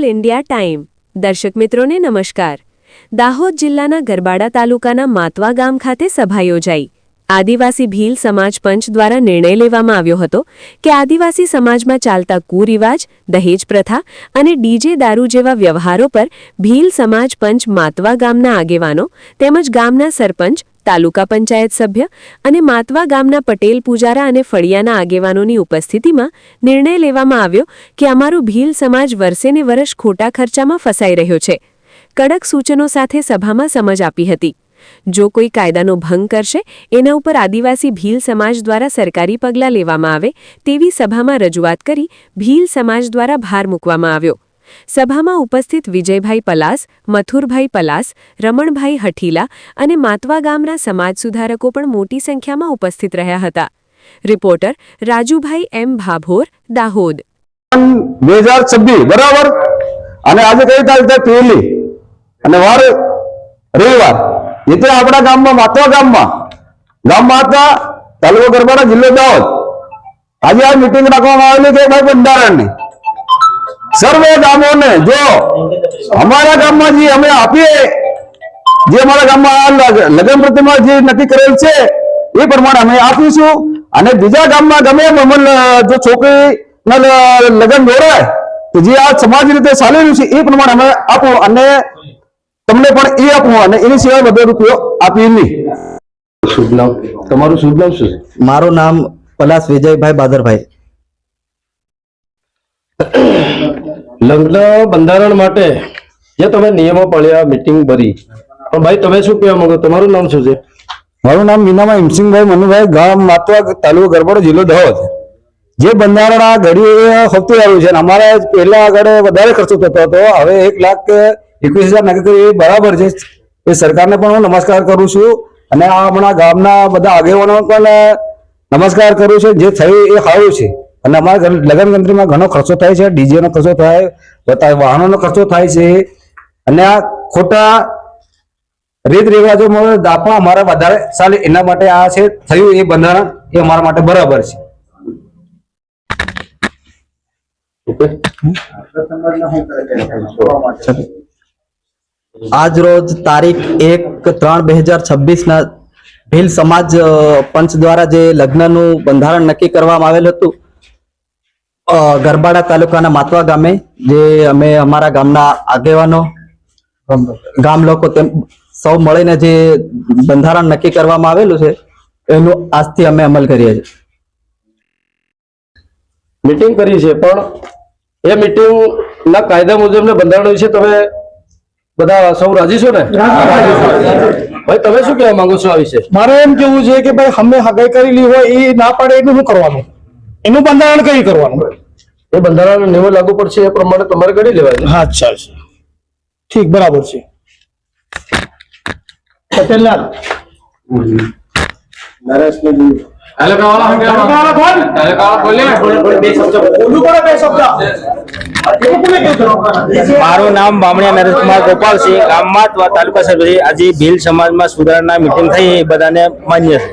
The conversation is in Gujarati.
ઓલ ઇન્ડિયા ટાઈમ દર્શક મિત્રોને નમસ્કાર। દાહોદ જિલ્લાના ગરબાડા તાલુકાના માતવા ગામ ખાતે સભા યોજાઈ। આદિવાસી ભીલ સમાજ પંચ દ્વારા નિર્ણય લેવામાં આવ્યો હતો કે આદિવાસી સમાજમાં ચાલતા કુરિવાજ, દહેજ પ્રથા અને ડીજે દારૂ જેવા વ્યવહારો પર ભીલ સમાજ પંચ માતવા ગામના આગેવાનો તેમજ ગામના સરપંચ, તાલુકા પંચાયત સભ્ય અને માતવા ગામના પટેલ પૂજારા અને ફળિયાના આગેવાનોની ઉપસ્થિતિમાં નિર્ણય લેવામાં આવ્યો કે અમારું ભીલ સમાજ વર્ષેને વર્ષ ખોટા ખર્ચામાં ફસાઈ રહ્યો છે। કડક સૂચનો સાથે સભામાં સમજ આપી હતી। જો કોઈ કાયદાનો ભંગ કરશે એના ઉપર આદિવાસી ભીલ સમાજ દ્વારા સરકારી પગલાં લેવામાં આવે તેવી સભામાં રજૂઆત કરી ભીલ સમાજ દ્વારા ભાર મૂકવામાં આવ્યો। સભામાં ઉપસ્થિત વિજયભાઈ પલાસ, મથુરભાઈ પલાસ, રમણભાઈ હઠીલા અને માતવા ગામના સમાજ સુધારકો પણ મોટી સંખ્યામાં ઉપસ્થિત રહ્યા હતા। રિપોર્ટર રાજુભાઈ એમ ભાભોર, દાહોદ। 2026 બરાબર અને આજે કઈ તારીખ છે? પહેલી અને વાર રવિવાર। એટલે આપણા ગામમાં માતવા ગામમાં હતા તાલુકો ગરબાડા, જિલ્લો દાહોદ। આજે આ મીટિંગ રાખવામાં આવેલી કે ભાઈ બંધારણની સર્વે ગામોને જો અમારા ગામમાં જે અમે આપીએ, જે અમારા ગામમાં લગ્ન પ્રતિમા જે નક્કી કરેલ છે એ પ્રમાણે અમે આપીશું અને બીજા ગામમાં ગમે જો છોકરીના લગ્ન જોડાય તો જે આ સમાજ રીતે ચાલી રહ્યું છે એ પ્રમાણે અમે આપો અને તમને પણ એ આપવું અને એની સિવાય બધો રૂપિયો આપી નહીં। શુભ નામ તમારું? શુભ નામ શું છે? મારું નામ પલાસ વિજયભાઈ બાદરભાઈ। લગ્ન બંધારણ માટે જે તમે નિયમો પાળ્યા, મીટિંગ ભરી, પણ ભાઈ તમે શું કહેવા માંગો? તમારું નામ શું છે? મારું નામ મીનામા હિમસિંહભાઈ મનુભાઈ, ગામ માતવા, તાલુકો ગરબાડો, જિલ્લો દાહોદ। જે બંધારણ આ ઘડી સૌથી આવ્યું છે અમારે પહેલા આગળ વધારે ખર્ચો થતો હતો, હવે 1,21,000 નક્કી કરી એ બરાબર છે। એ સરકારને પણ હું નમસ્કાર કરું છું અને આ હમણાં ગામના બધા આગેવાનો પણ નમસ્કાર કરું છું। જે થયું એ સારું છે અને અમારા લગ્ન ગંત્રીમાં ઘણો ખર્ચો થાય છે, ડીજે નો ખર્ચો થાય, વાહનોનો ખર્ચો થાય છે અને આ ખોટા રીત રિવાજોમાં દાપા અમારા વધારે ચાલે એના માટે આ છે થયું એ બંધારણ એ અમારા માટે બરાબર છે। આજ રોજ તારીખ 1/3/2026 ના ભીલ સમાજ પંચ દ્વારા જે લગ્નનું બંધારણ નક્કી કરવામાં આવેલ હતું ગરબાડા તાલુકાના માતવા ગામે, જે અમે અમારા ગામના આગેવાનો, ગામ લોકો સૌ મળીને જે બંધારણ નક્કી કરવામાં આવેલું છે એનું આજથી અમે અમલ કરીએ છીએ। મીટિંગ કરી છે પણ એ મીટિંગ ના કાયદા મુજબના બંધારણ વિશે તમે બધા સૌ રાજી છો ને? ભાઈ તમે શું કહેવા માંગો છો આ વિશે? મારે એમ કેવું છે કે ભાઈ અમે હગાઈ કરેલી હોય એ ના પાડે એનું શું કરવાનું? એનું બંધારણ કઈ કરવાનું? એ બંધારણ નિયમો લાગુ પડશે એ પ્રમાણે તમારે કરી લેવાય। હા, અચ્છા, ઠીક, બરાબર છે। પટેલલાલ મારું નામ બામણિયા નરેશકુમાર ગોપાલસિંહ, ગામ માતવા, તાલુકા સરપંચ। આજે ભીલ સમાજમાં સુધારણા મીટિંગ થઈ, બધાને માન્ય છે।